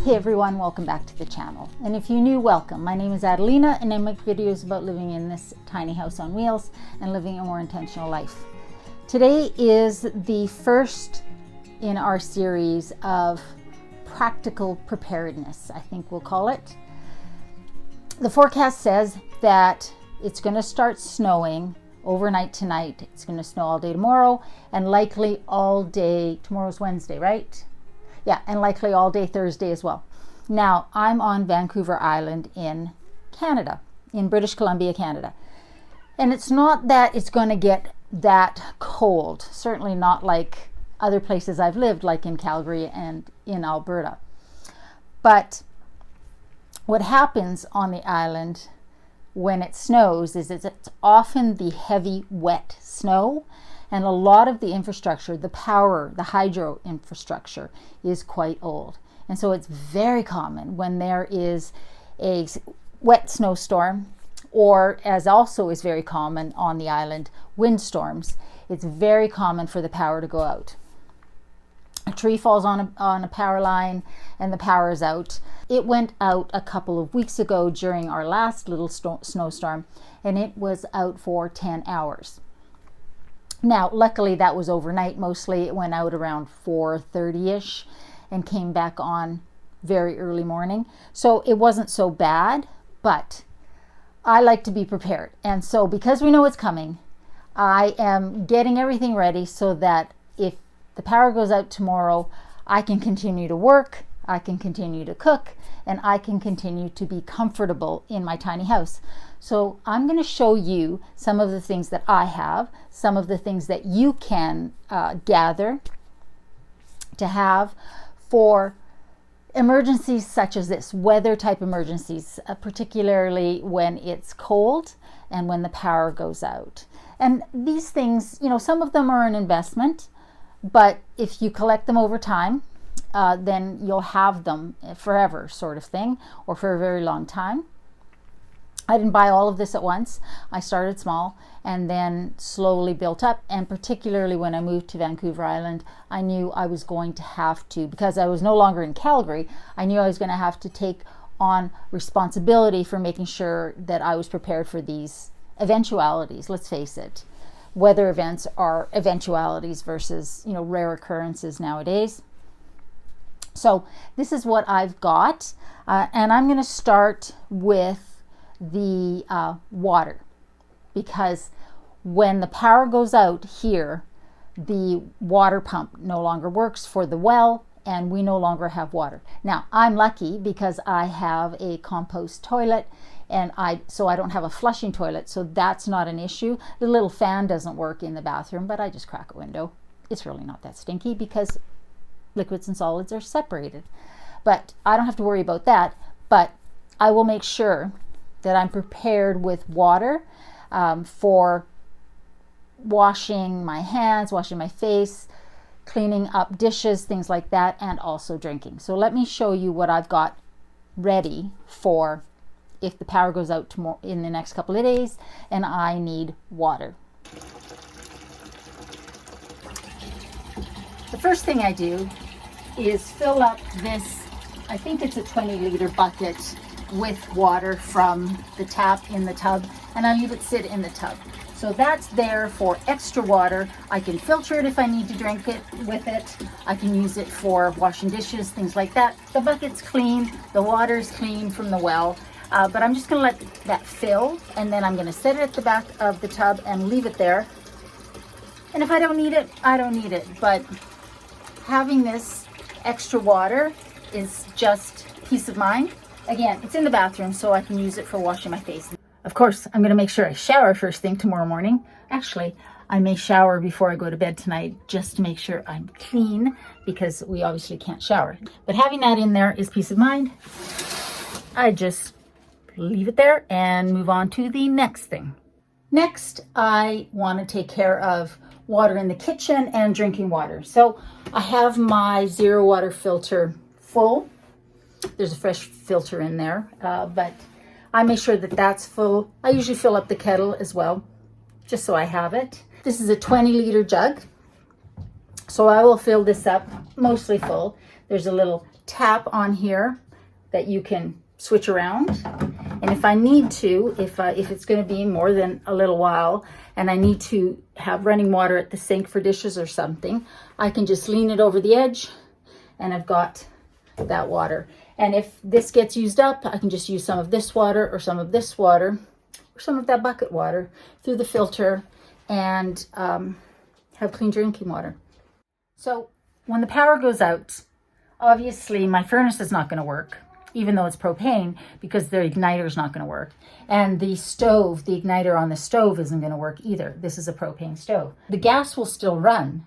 Hey everyone, welcome back to the channel. And if you're new, welcome. My name is Adelina and I make videos about living in this tiny house on wheels and living a more intentional life. Today is the first in our series of practical preparedness, I think we'll call it. The forecast says that it's going to start snowing overnight tonight. It's going to snow all day tomorrow and likely all day. Tomorrow's Wednesday, right? Yeah, and likely all day Thursday as well. Now, I'm on Vancouver Island in Canada, in British Columbia, Canada. And it's not that it's going to get that cold, certainly not like other places I've lived, like in Calgary and in Alberta. But what happens on the island when it snows is it's often the heavy, wet snow. And a lot of the infrastructure, the power, the hydro infrastructure is quite old. And so it's very common when there is a wet snowstorm, or as also is very common on the island, windstorms. It's very common for the power to go out. A tree falls on a power line and the power is out. It went out a couple of weeks ago during our last little snowstorm, and it was out for 10 hours. Now, luckily that was overnight mostly. It went out around 4:30-ish and came back on very early morning. So it wasn't so bad, but I like to be prepared. And so because we know it's coming, I am getting everything ready so that if the power goes out tomorrow, I can continue to work, I can continue to cook, and I can continue to be comfortable in my tiny house. So I'm going to show you some of the things that I have, some of the things that you can gather to have for emergencies such as this, weather type emergencies, particularly when it's cold and when the power goes out. And these things, you know, some of them are an investment, but if you collect them over time, then you'll have them forever, sort of thing, or for a very long time. I didn't buy all of this at once. I started small and then slowly built up. And particularly when I moved to Vancouver Island, I knew I was going to have to, because I was no longer in Calgary, I knew I was going to have to take on responsibility for making sure that I was prepared for these eventualities. Let's face it, weather events are eventualities versus, you know, rare occurrences nowadays. So this is what I've got, and I'm going to start with the water, because when the power goes out here, the water pump no longer works for the well and we no longer have water. Now, I'm lucky because I have a compost toilet and so I don't have a flushing toilet, so that's not an issue. The little fan doesn't work in the bathroom, but I just crack a window. It's really not that stinky because liquids and solids are separated. But I don't have to worry about that, but I will make sure that I'm prepared with water for washing my hands, washing my face, cleaning up dishes, things like that, and also drinking. So let me show you what I've got ready for if the power goes out tomorrow in the next couple of days and I need water. The first thing I do is fill up this, I think it's a 20-liter bucket with water from the tap in the tub, and I leave it sit in the tub. So that's there for extra water. I can filter it if I need to drink it with it. I can use it for washing dishes, things like that. The bucket's clean, the water's clean from the well, but I'm just gonna let that fill, and then I'm gonna set it at the back of the tub and leave it there. And if I don't need it, I don't need it. But having this extra water is just peace of mind. Again, it's in the bathroom, so I can use it for washing my face. Of course, I'm going to make sure I shower first thing tomorrow morning. Actually, I may shower before I go to bed tonight just to make sure I'm clean, because we obviously can't shower. But having that in there is peace of mind. I just leave it there and move on to the next thing. Next, I want to take care of water in the kitchen and drinking water. So I have my zero water filter full. There's a fresh filter in there, but I make sure that that's full. I usually fill up the kettle as well, just so I have it. This is a 20-liter jug, so I will fill this up mostly full. there's a little tap on here that you can switch around. And if I need to, if it's going to be more than a little while and I need to have running water at the sink for dishes or something, I can just lean it over the edge and I've got that water. And if this gets used up, I can just use some of this water or some of this water or some of that bucket water through the filter and have clean drinking water. So when the power goes out, obviously my furnace is not going to work, even though it's propane, because the igniter is not going to work. And the stove, the igniter on the stove isn't going to work either. This is a propane stove. The gas will still run,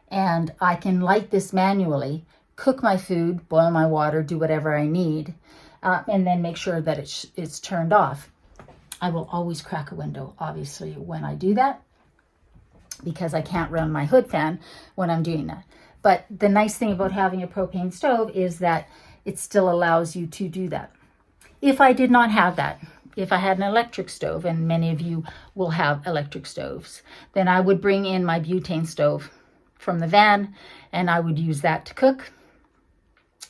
and I can light this manually, cook my food, boil my water, do whatever I need, and then make sure that it's turned off. I will always crack a window, obviously, when I do that, because I can't run my hood fan when I'm doing that. But the nice thing about having a propane stove is that it still allows you to do that. If I did not have that, if I had an electric stove, and many of you will have electric stoves, then I would bring in my butane stove from the van and I would use that to cook.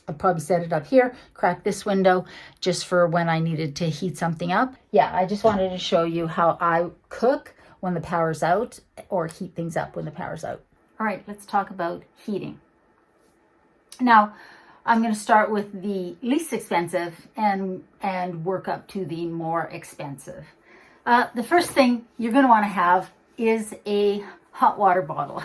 I'll probably set it up here, crack this window just for when I needed to heat something up. Yeah, I just wanted to show you how I cook when the power's out or heat things up when the power's out. All right, let's talk about heating. Now, I'm going to start with the least expensive and work up to the more expensive. The first thing you're going to want to have is a hot water bottle.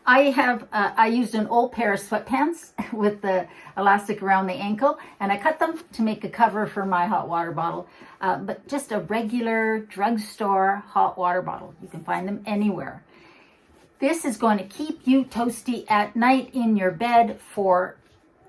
I used an old pair of sweatpants with the elastic around the ankle, and I cut them to make a cover for my hot water bottle. But just a regular drugstore hot water bottle. You can find them anywhere. This is going to keep you toasty at night in your bed for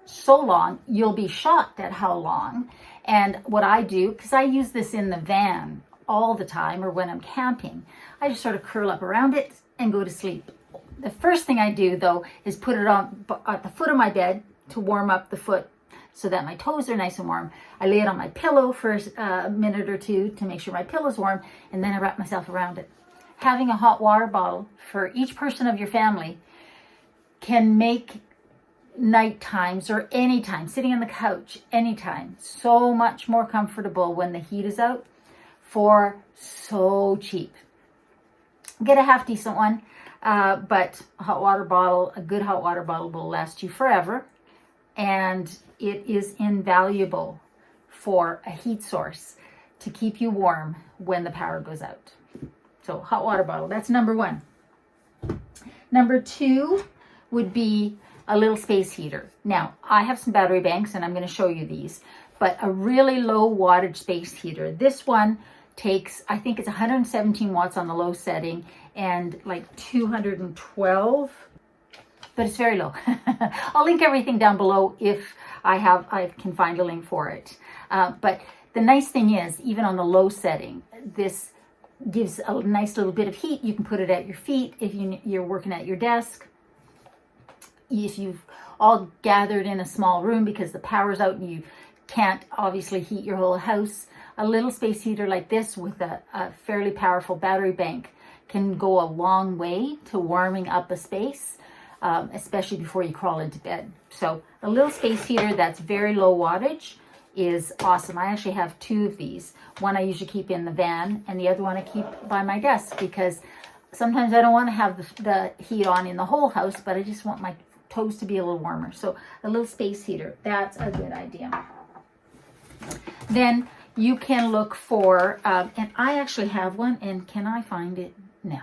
so long, you'll be shocked at how long. And what I do, because I use this in the van all the time or when I'm camping, I just sort of curl up around it and go to sleep. The first thing I do, though, is put it on at the foot of my bed to warm up the foot so that my toes are nice and warm. I lay it on my pillow for a minute or two to make sure my pillow's warm, and then I wrap myself around it. Having a hot water bottle for each person of your family can make night times or any time, sitting on the couch anytime, so much more comfortable when the heat is out for so cheap. Get a half decent one, but a hot water bottle, a good hot water bottle will last you forever, and it is invaluable for a heat source to keep you warm when the power goes out. So hot water bottle, that's number one. Number two would be a little space heater. Now, I have some battery banks and I'm going to show you these, but a really low wattage space heater. This one takes, I think it's 117 watts on the low setting and like 212, but it's very low. I'll link everything down below if I can find a link for it. But the nice thing is, even on the low setting, this gives a nice little bit of heat. You can put it at your feet if you're working at your desk. If you've all gathered in a small room because the power's out and you can't obviously heat your whole house, a little space heater like this with a fairly powerful battery bank can go a long way to warming up a space, especially before you crawl into bed. So a little space heater that's very low wattage is awesome. I actually have two of these. One I usually keep in the van and the other one I keep by my desk because sometimes I don't want to have the heat on in the whole house, but I just want my toes to be a little warmer. So a little space heater, that's a good idea. Then you can look for, and I actually have one, and can I find it? No.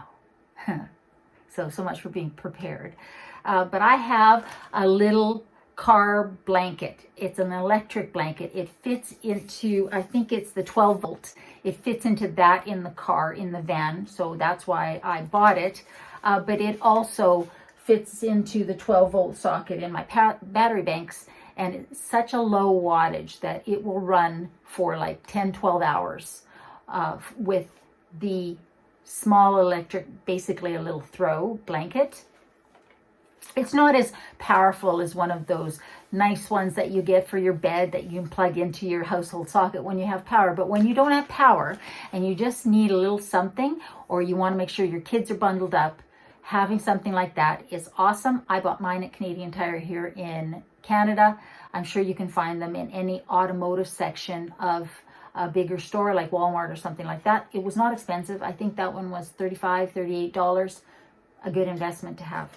So much for being prepared. But I have a little car blanket. It's an electric blanket. It fits into, I think it's the 12 volt. It fits into that in the car, in the van. So that's why I bought it. But it also fits into the 12 volt socket in my battery banks, and it's such a low wattage that it will run for like 10-12 hours with the small electric, basically a little throw blanket. It's not as powerful as one of those nice ones that you get for your bed that you can plug into your household socket when you have power. But when you don't have power and you just need a little something, or you want to make sure your kids are bundled up, having something like that is awesome. I bought mine at Canadian Tire here in Canada. I'm sure you can find them in any automotive section of a bigger store like Walmart or something like that. It was not expensive. I think that one was $35, $38. A good investment to have.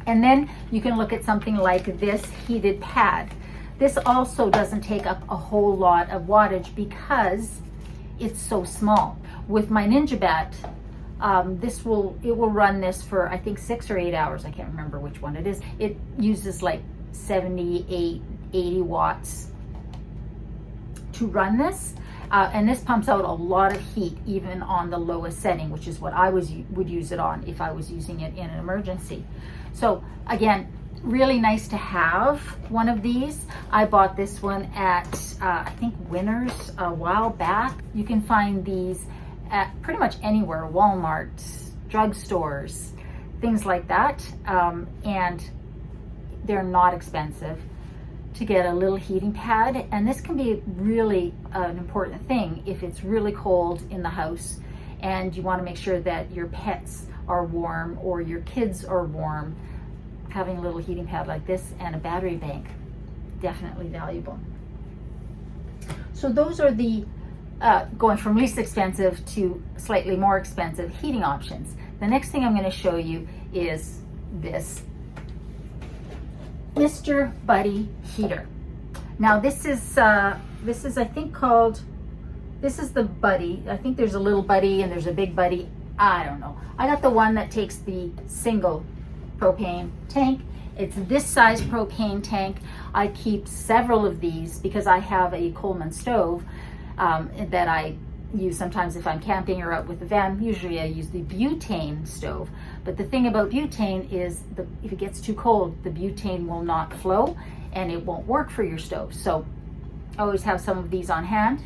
And then you can look at something like this heated pad. This also doesn't take up a whole lot of wattage because it's so small. With my NinjaBat, it will run this for I think 6 or 8 hours. I can't remember which one it is. It uses like 78, 80 watts to run this. And this pumps out a lot of heat even on the lowest setting, which is what I would use it on if I was using it in an emergency. So again, really nice to have one of these. I bought this one at I think Winners a while back. You can find these at pretty much anywhere, Walmart, drugstores, things like that. And they're not expensive to get a little heating pad. And this can be really an important thing if it's really cold in the house and you want to make sure that your pets are warm or your kids are warm. Having a little heating pad like this and a battery bank, definitely valuable. So those are the going from least expensive to slightly more expensive heating options. The next thing I'm going to show you is this Mr. Buddy heater. Now this is I think called, this is the Buddy. I think there's a little Buddy and there's a big Buddy. I don't know. I got the one that takes the single propane tank. It's this size propane tank. I keep several of these because I have a Coleman stove that I use sometimes if I'm camping or out with the van. Usually I use the butane stove. But the thing about butane is if it gets too cold, the butane will not flow and it won't work for your stove. So I always have some of these on hand.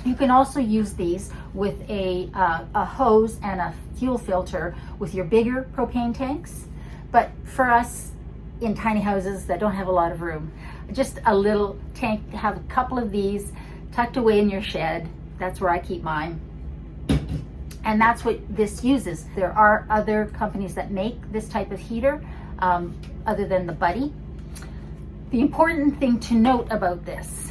You can also use these with a hose and a fuel filter with your bigger propane tanks. But for us in tiny houses that don't have a lot of room, just a little tank, have a couple of these tucked away in your shed. That's where I keep mine. And that's what this uses. There are other companies that make this type of heater other than the Buddy. The important thing to note about this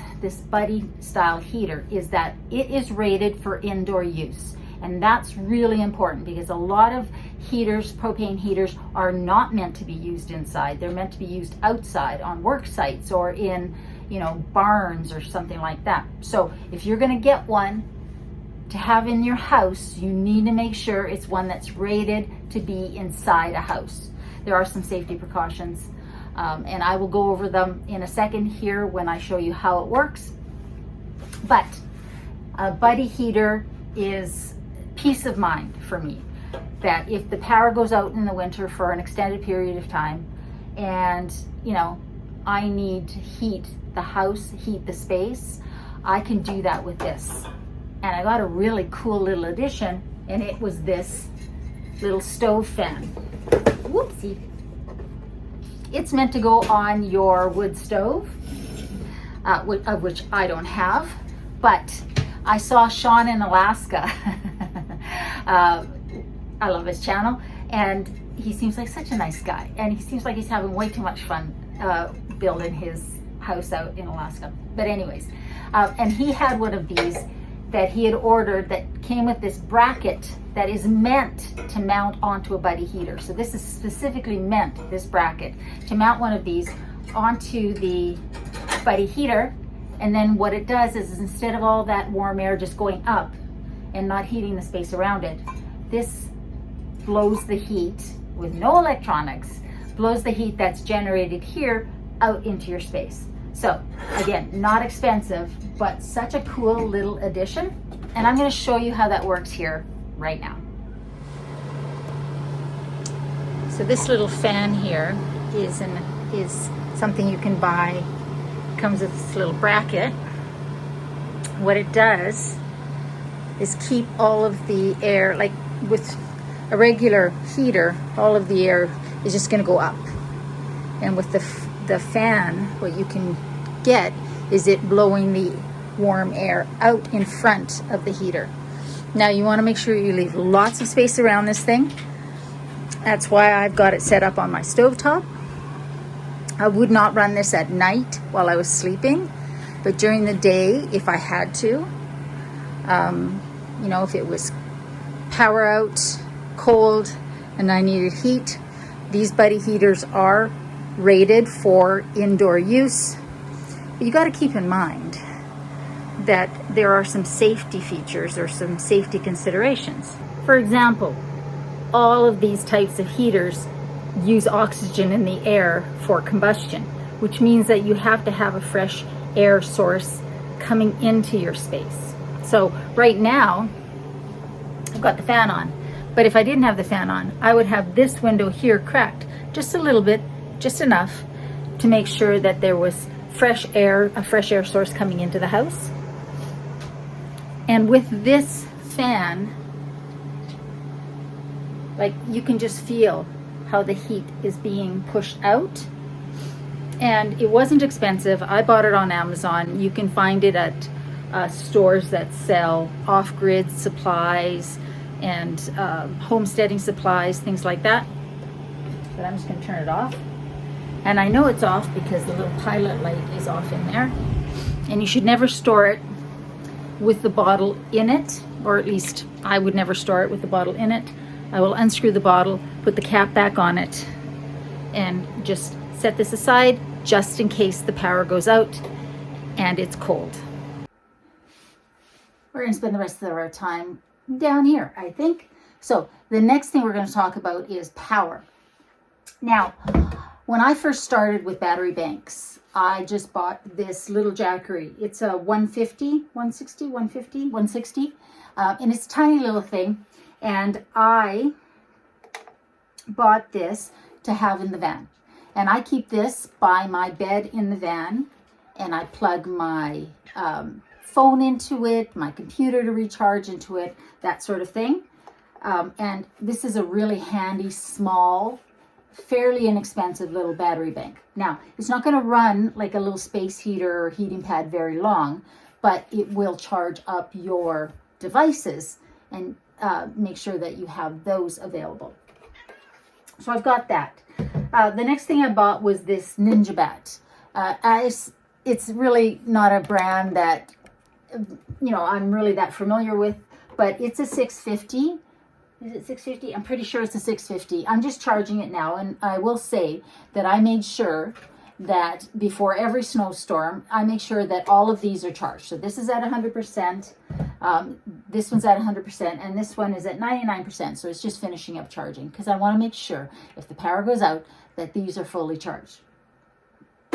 Buddy style heater is that it is rated for indoor use. And that's really important because a lot of heaters, propane heaters, are not meant to be used inside. They're meant to be used outside on work sites or in, barns or something like that. So if you're going to get one to have in your house, you need to make sure it's one that's rated to be inside a house. There are some safety precautions, and I will go over them in a second here when I show you how it works. But a Buddy heater is peace of mind for me, that if the power goes out in the winter for an extended period of time and I need to heat the house, heat the space, I can do that with this. And I got a really cool little addition, and it was this little stove fan. Whoopsie. It's meant to go on your wood stove, of which I don't have, but I saw Sean in Alaska. I love his channel, and he seems like such a nice guy, and he seems like he's having way too much fun building his house out in Alaska. But anyways, and he had one of these that he had ordered that came with this bracket that is meant to mount onto a Buddy heater. So this is specifically meant, this bracket, to mount one of these onto the Buddy heater. And then what it does is instead of all that warm air just going up and not heating the space around it, this blows the heat with no electronics, blows the heat that's generated here out into your space. So again, not expensive, but such a cool little addition. And I'm going to show you how that works here right now. So this little fan here is something you can buy. It comes with this little bracket. What it does is keep all of the air, like with a regular heater, all of the air is just going to go up. And with the fan, what you can get is it blowing the warm air out in front of the heater. Now you want to make sure you leave lots of space around this thing. That's why I've got it set up on my stovetop. I would not run this at night while I was sleeping, but during the day, if I had to, you know, if it was power out, cold, and I needed heat, these buddy heaters are rated for indoor use. But you got to keep in mind that there are some safety features or some safety considerations. For example, all of these types of heaters use oxygen in the air for combustion, which means that you have to have a fresh air source coming into your space. So right now, I've got the fan on, but if I didn't have the fan on, I would have this window here cracked just a little bit, just enough to make sure that there was fresh air, a fresh air source coming into the house. And with this fan, like, you can just feel how the heat is being pushed out. And it wasn't expensive. I bought it on Amazon. You can find it at stores that sell off-grid supplies and homesteading supplies, things like that. But I'm just going to turn it off. And I know it's off because the little pilot light is off in there. And you should never store it with the bottle in it, or at least I would never store it with the bottle in it. I will unscrew the bottle, put the cap back on it, and just set this aside just in case the power goes out and it's cold. We're going to spend the rest of our time down here, I think. So the next thing we're going to talk about is power. Now, when I first started with battery banks, I just bought this little Jackery. It's a 160, and it's a tiny little thing. And I bought this to have in the van. And I keep this by my bed in the van, and I plug my phone into it, my computer to recharge into it, that sort of thing. And this is a really handy, small, fairly inexpensive little battery bank. Now, it's not going to run like a little space heater or heating pad very long, but it will charge up your devices and make sure that you have those available. So I've got that. The next thing I bought was this Ninja Bat. It's really not a brand that, you know, I'm really that familiar with, but it's a 650. Is it 650? I'm pretty sure it's a 650. I'm just charging it now, and I will say that I made sure that before every snowstorm, I make sure that all of these are charged. So this is at 100%, this one's at 100%, and this one is at 99%. So it's just finishing up charging because I want to make sure if the power goes out that these are fully charged.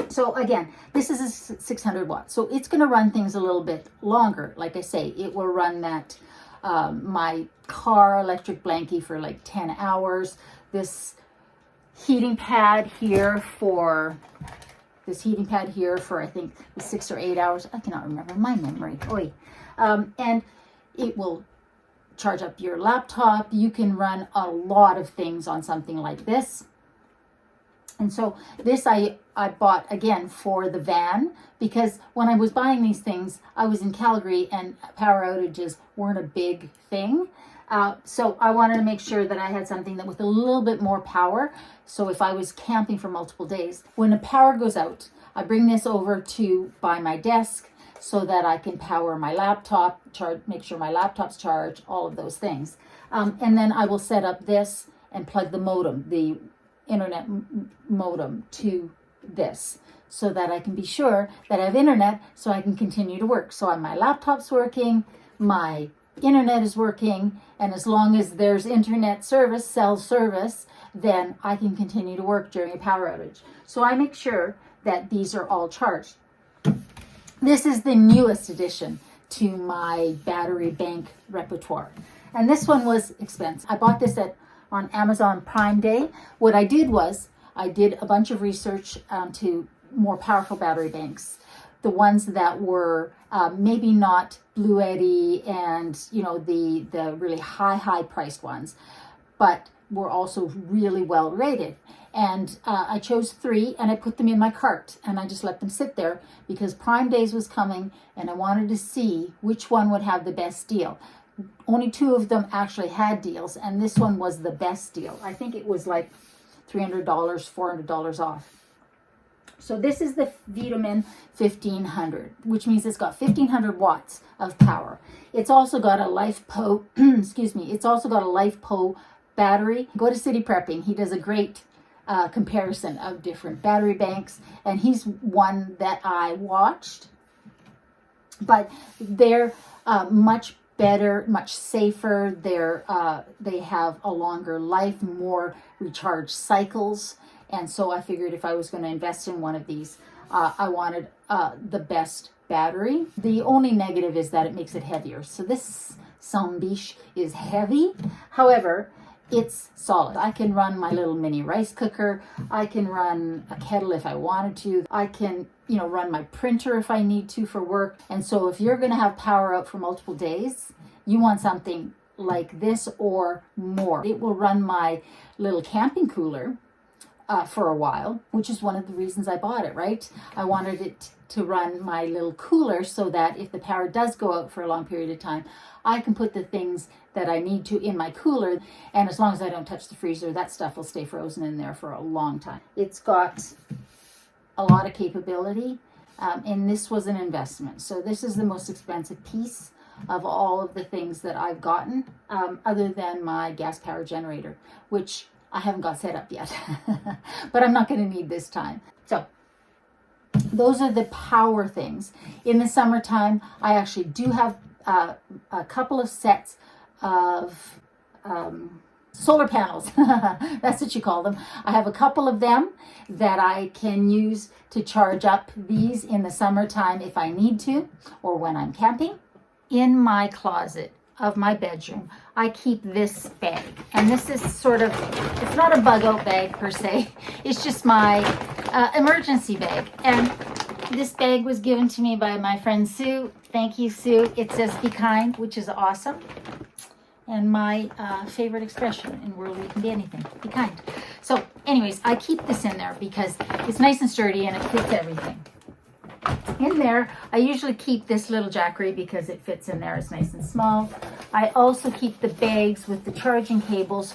So again, this is a 600 watts. So it's going to run things a little bit longer. Like I say, it will run that my car electric blankie for like 10 hours. This heating pad here for I think 6 or 8 hours. I cannot remember my memory. And it will charge up your laptop. You can run a lot of things on something like this. And so this I bought again for the van, because when I was buying these things, I was in Calgary and power outages weren't a big thing. So I wanted to make sure that I had something that with a little bit more power. So if I was camping for multiple days, when the power goes out, I bring this over to by my desk so that I can power my laptop, make sure my laptop's charged, all of those things. And then I will set up this and plug the modem, the internet modem, to this so that I can be sure that I have internet so I can continue to work. So my laptop's working, my internet is working, and as long as there's internet service, cell service, then I can continue to work during a power outage. So I make sure that these are all charged. This is the newest addition to my battery bank repertoire. And this one was expensive. I bought this on Amazon Prime Day. What I did was I did a bunch of research to more powerful battery banks. The ones that were maybe not Blue Eddy and, you know, the really high priced ones, but were also really well rated. And I chose 3 and I put them in my cart and I just let them sit there because Prime Days was coming and I wanted to see which one would have the best deal. only 2 of them actually had deals, and this one was the best deal. I think it was like $300, $400 off. So this is the Vitamin 1500, which means it's got 1500 watts of power. It's also got a LifePo, excuse me, it's also got a LifePo battery. Go to City Prepping. He does a great comparison of different battery banks, and he's one that I watched. But they're much better, much safer. They have a longer life, more recharge cycles. And so I figured if I was going to invest in one of these, I wanted the best battery. The only negative is that it makes it heavier. So this Sombiche is heavy. However, it's solid. I can run my little mini rice cooker. I can run a kettle if I wanted to. I can, run my printer if I need to for work. And so if you're going to have power out for multiple days, you want something like this or more. It will run my little camping cooler for a while, which is one of the reasons I bought it, right? I wanted it to run my little cooler so that if the power does go out for a long period of time, I can put the things that I need to in my cooler, and as long as I don't touch the freezer, that stuff will stay frozen in there for a long time. It's got a lot of capability, and this was an investment. So this is the most expensive piece of all of the things that I've gotten, other than my gas power generator, which I haven't got set up yet, but I'm not going to need this time. So those are the power things. In the summertime, I actually do have a couple of sets of solar panels. That's what you call them. I have a couple of them that I can use to charge up these in the summertime if I need to, or when I'm camping. In my closet of my bedroom, I keep this bag, and this is it's not a bug out bag per se, it's just my emergency bag. And this bag was given to me by my friend Sue. Thank you, Sue. It says be kind, which is awesome, and my favorite expression in the world where you can be anything, be kind. So anyways, I keep this in there because it's nice and sturdy and it fits everything. In there, I usually keep this little jackery because it fits in there. It's nice and small. I also keep the bags with the charging cables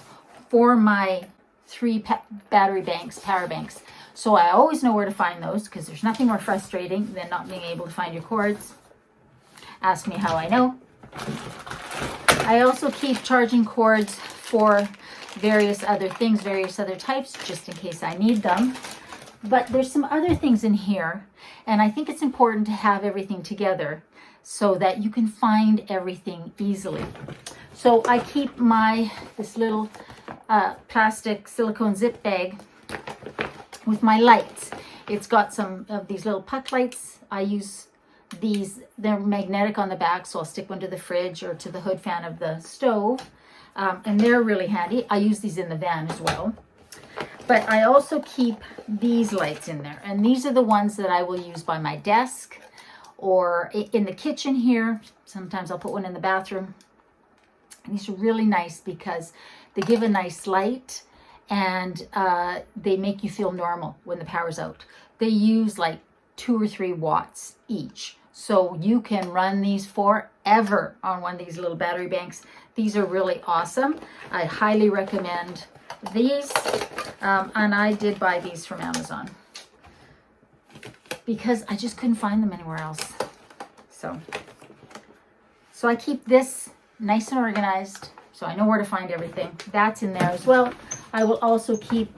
for my 3 battery banks, power banks. So I always know where to find those, because there's nothing more frustrating than not being able to find your cords. Ask me how I know. I also keep charging cords for various other things, various other types, just in case I need them. But there's some other things in here, and I think it's important to have everything together so that you can find everything easily. So I keep this little plastic silicone zip bag with my lights. It's got some of these little puck lights. I use these, they're magnetic on the back, so I'll stick one to the fridge or to the hood fan of the stove, and they're really handy. I use these in the van as well. But I also keep these lights in there, and these are the ones that I will use by my desk or in the kitchen here. Sometimes I'll put one in the bathroom. And these are really nice because they give a nice light, and they make you feel normal when the power's out. They use like 2 or 3 watts each, so you can run these forever on one of these little battery banks. These are really awesome. I highly recommend these, and I did buy these from Amazon because I just couldn't find them anywhere else. So I keep this nice and organized, so I know where to find everything. That's in there as well. I will also keep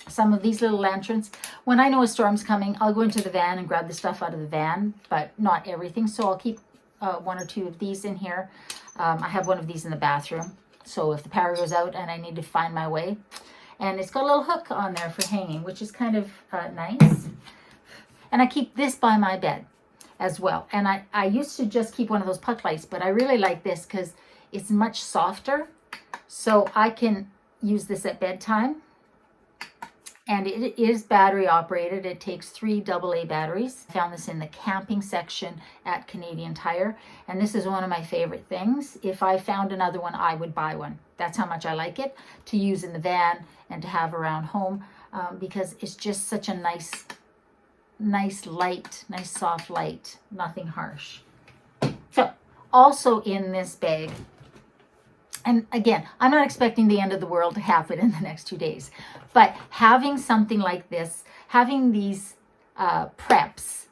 some of these little lanterns. When I know a storm's coming, I'll go into the van and grab the stuff out of the van, but not everything. So I'll keep 1 or 2 of these in here. I have one of these in the bathroom, so if the power goes out and I need to find my way. And it's got a little hook on there for hanging, which is kind of nice. And I keep this by my bed as well. And I used to just keep one of those puck lights, but I really like this because it's much softer. So I can use this at bedtime. And it is battery operated. It takes 3 AA batteries. I found this in the camping section at Canadian Tire. And this is one of my favorite things. If I found another one, I would buy one. That's how much I like it to use in the van and to have around home, because it's just such a nice light, nice soft light, nothing harsh. So Also in this bag, and again, I'm not expecting the end of the world to happen in the next 2 days, but having something like this, having these preps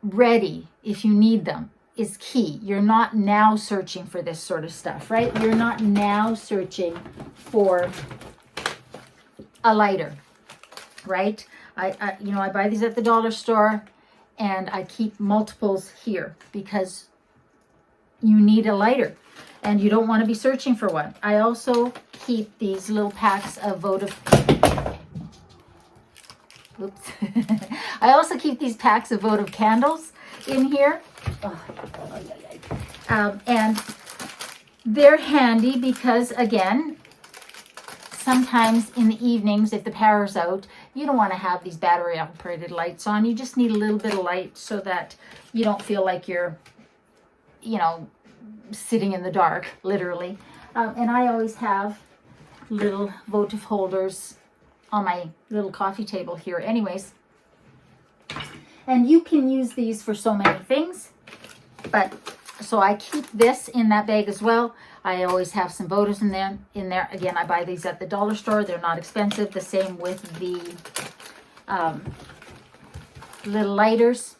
ready if you need them is key. You're not now searching for this sort of stuff, right? You're not now searching for a lighter, right? I buy these at the dollar store, and I keep multiples here because you need a lighter and you don't want to be searching for one. I also keep these little packs of votive I also keep these packs of votive candles in here. And they're handy because, again, sometimes in the evenings, if the power's out, you don't want to have these battery operated lights on. You just need a little bit of light so that you don't feel like you're, sitting in the dark, literally. And I always have little votive holders on my little coffee table here anyways. And you can use these for so many things. But so I keep this in that bag as well. I always have some votives in there. Again, I buy these at the dollar store. They're not expensive. The same with the little lighters.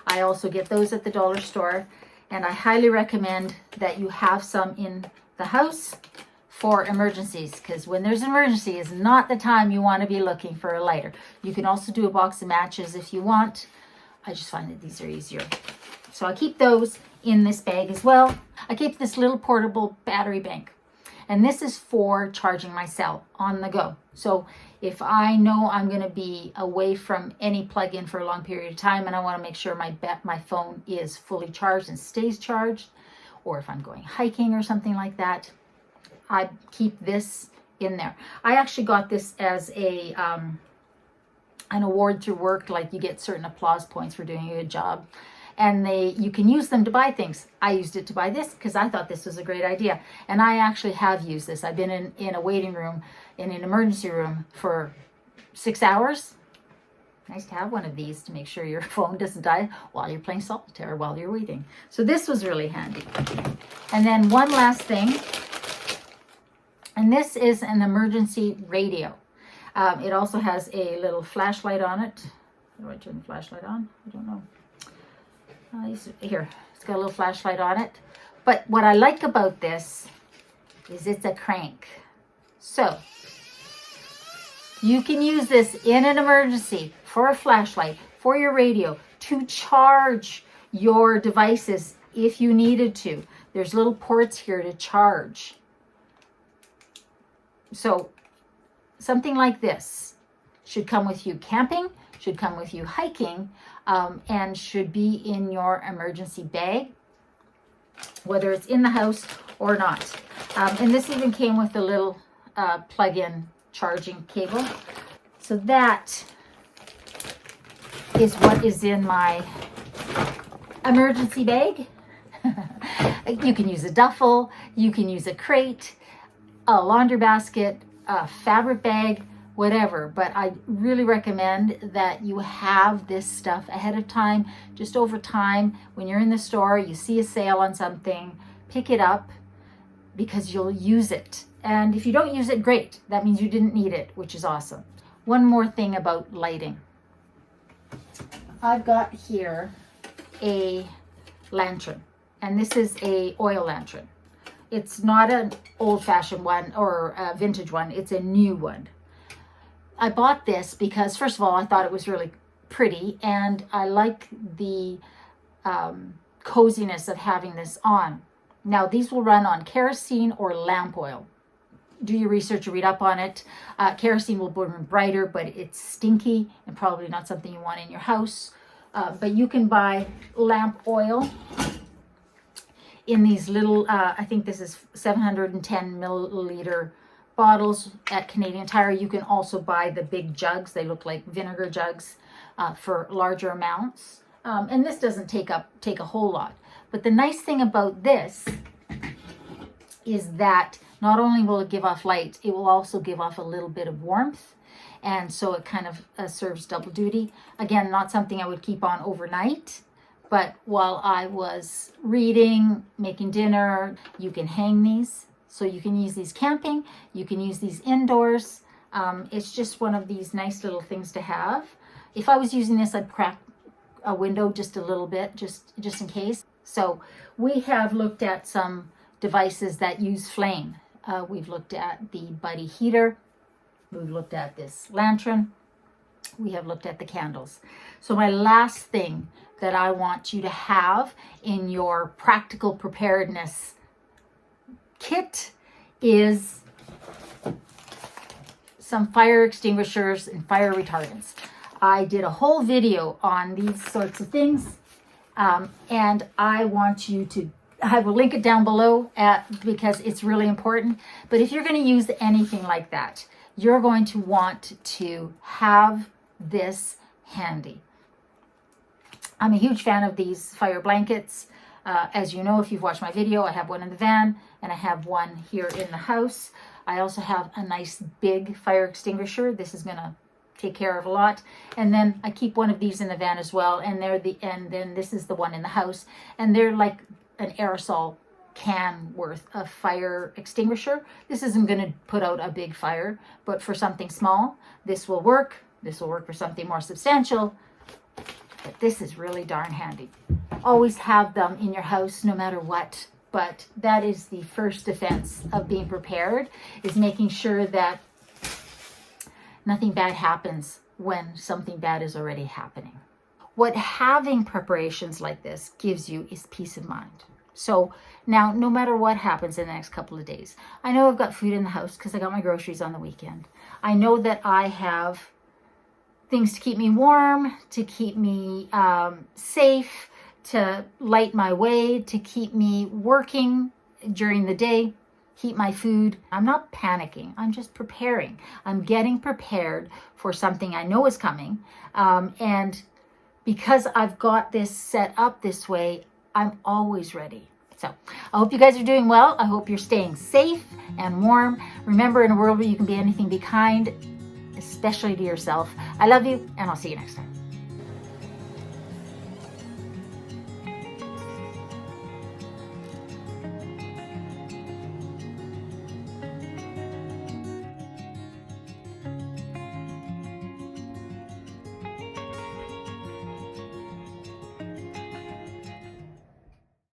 I also get those at the dollar store. And I highly recommend that you have some in the house for emergencies, because when there's an emergency is not the time you want to be looking for a lighter. You can also do a box of matches if you want. I just find that these are easier. So I keep those in this bag as well. I keep this little portable battery bank. And this is for charging my cell on the go. So if I know I'm going to be away from any plug-in for a long period of time and I want to make sure my phone is fully charged and stays charged, or if I'm going hiking or something like that, I keep this in there. I actually got this as an award through work, like you get certain applause points for doing a good job. And you can use them to buy things. I used it to buy this because I thought this was a great idea. And I actually have used this. I've been in a waiting room, in an emergency room for 6 hours. Nice to have one of these to make sure your phone doesn't die while you're playing solitaire, while you're waiting. So this was really handy. And then one last thing. And this is an emergency radio. It also has a little flashlight on it. How do I turn the flashlight on? I don't know. Here, it's got a little flashlight on it. But what I like about this is it's a crank. So you can use this in an emergency for a flashlight, for your radio, to charge your devices if you needed to. There's little ports here to charge. So something like this should come with you camping, should come with you hiking, and should be in your emergency bag, whether it's in the house or not. And this even came with a little plug-in charging cable. So that is what is in my emergency bag. You can use a duffel, you can use a crate, a laundry basket, a fabric bag, whatever. But I really recommend that you have this stuff ahead of time. Just over time, when you're in the store, you see a sale on something, pick it up because you'll use it. And if you don't use it, great. That means you didn't need it, which is awesome. One more thing about lighting. I've got here a lantern, and this is a oil lantern. It's not an old-fashioned one or a vintage one. It's a new one. I bought this because, first of all, I thought it was really pretty, and I like the coziness of having this on. Now, these will run on kerosene or lamp oil. Do your research or read up on it. Kerosene will burn brighter, but it's stinky and probably not something you want in your house. But you can buy lamp oil in these little, I think this is 710 milliliter bottles at Canadian Tire. You can also buy the big jugs. They look like vinegar jugs for larger amounts. And this doesn't take a whole lot. But the nice thing about this is that not only will it give off light, it will also give off a little bit of warmth. And so it kind of serves double duty. Again, not something I would keep on overnight, But while I was reading, making dinner, you can hang these. So you can use these camping, you can use these indoors. It's just one of these nice little things to have. If I was using this, I'd crack a window just a little bit, just in case. So we have looked at some devices that use flame. We've looked at the Buddy heater. We've looked at this lantern. We have looked at the candles. So my last thing that I want you to have in your practical preparedness kit is some fire extinguishers and fire retardants. I did a whole video on these sorts of things, and I want you to, I will link it down below because it's really important. But if you're going to use anything like that, you're going to want to have this handy. I'm a huge fan of these fire blankets. As you know, if you've watched my video, I have one in the van and I have one here in the house. I also have a nice big fire extinguisher. This is going to take care of a lot. And then I keep one of these in the van as well. And then this is the one in the house. And they're like an aerosol can worth of fire extinguisher. This isn't going to put out a big fire, but for something small, this will work. This will work for something more substantial. But this is really darn handy. Always have them in your house no matter what. But that is the first defense of being prepared, is making sure that nothing bad happens when something bad is already happening. What having preparations like this gives you is peace of mind. So now, no matter what happens in the next couple of days, I know I've got food in the house because I got my groceries on the weekend. I know that I have things to keep me warm, to keep me safe, to light my way, to keep me working during the day, keep my food. I'm not panicking. I'm just preparing. I'm getting prepared for something I know is coming. And because I've got this set up this way, I'm always ready. So I hope you guys are doing well. I hope you're staying safe and warm. Remember, in a world where you can be anything, be kind, especially to yourself. I love you, and I'll see you next time.